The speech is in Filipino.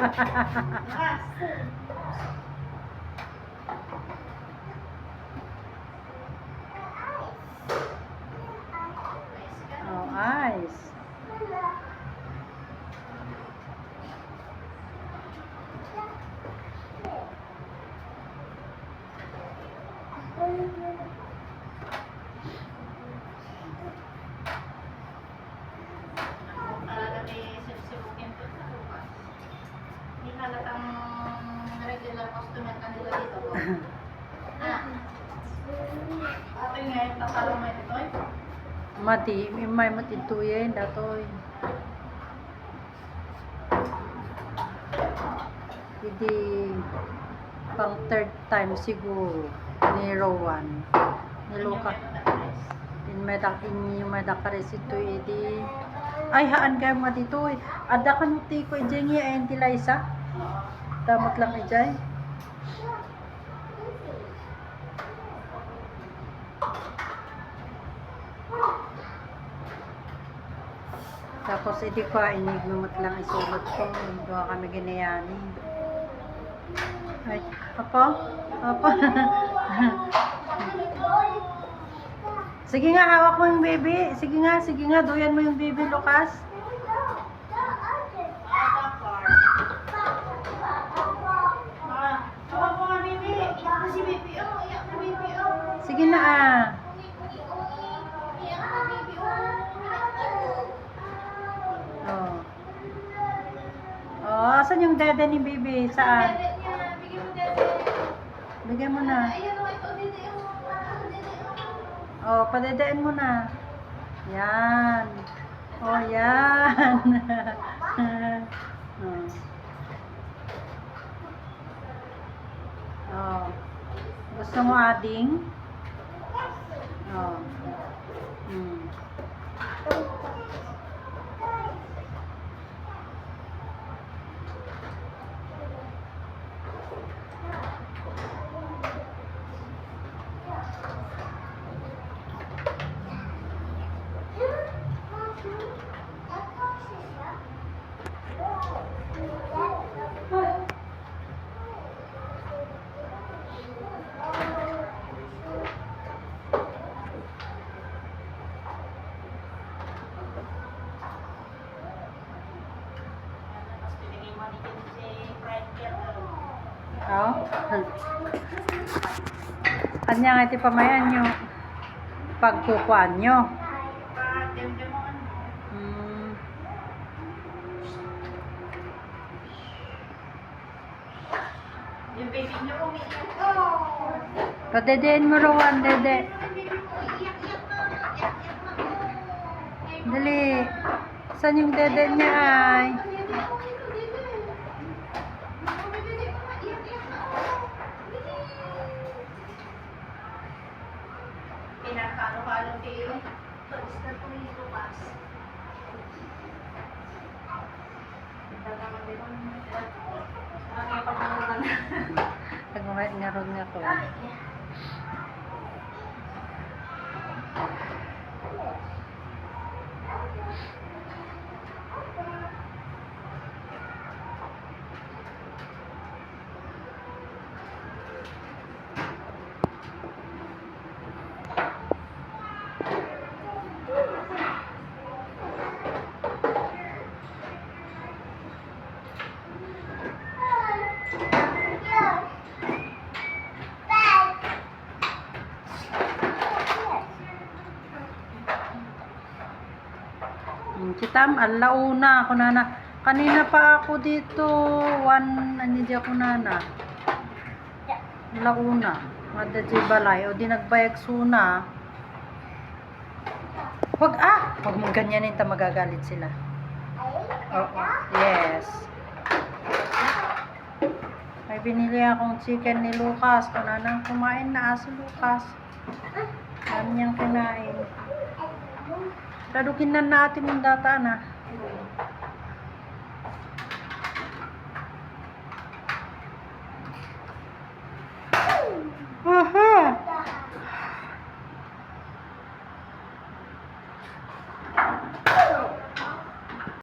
Oh, ice. Regular customer kanila dito. Ate nga, tatalo mo ito. Mati, may matituyen datoy. Hindi pang third time siguro ni Rowan. Ni Luka. In medakares ito idi. Ay haan kayo mga dito. Ada ka nuti ko ijengi ay Liza. Damot lang ijay. Tapos hindi ko inigmamot lang isulot ko. Doon kami ginayani. Ay, apa? Apa? Sige nga, hawak mo yung baby. Sige nga, doyan mo yung baby, Lucas. Sige na Oh. Oh, asan yung dede ni baby? Saan? Bigyan mo na. Oh, padedein mo na. Yan. Oh, yan. Oh. Oh. Gusto mo ading? Oh. Oh. Anya nga iti pamayan nyo. Pagkukuan nyo. Yung baby niyo umiiyak. Padedein mo Rowan, dede. Dali. Saan yung dede niya ay? Pinakalo-halo kayo. Tapos na po yung lupas. Nagmamarod nga ko. Citam, alauna ako nana. Kanina pa ako dito. Ano di ako nana. Alauna. Mada di balay. O di nagbayag suna. Huwag mong ganyanin ta magagalit sila. Oo. Yes. May binili akong chicken ni Lucas. Kung nanang kumain na si Lucas. Ano niyang kinain. Tadukin na natin yung data na.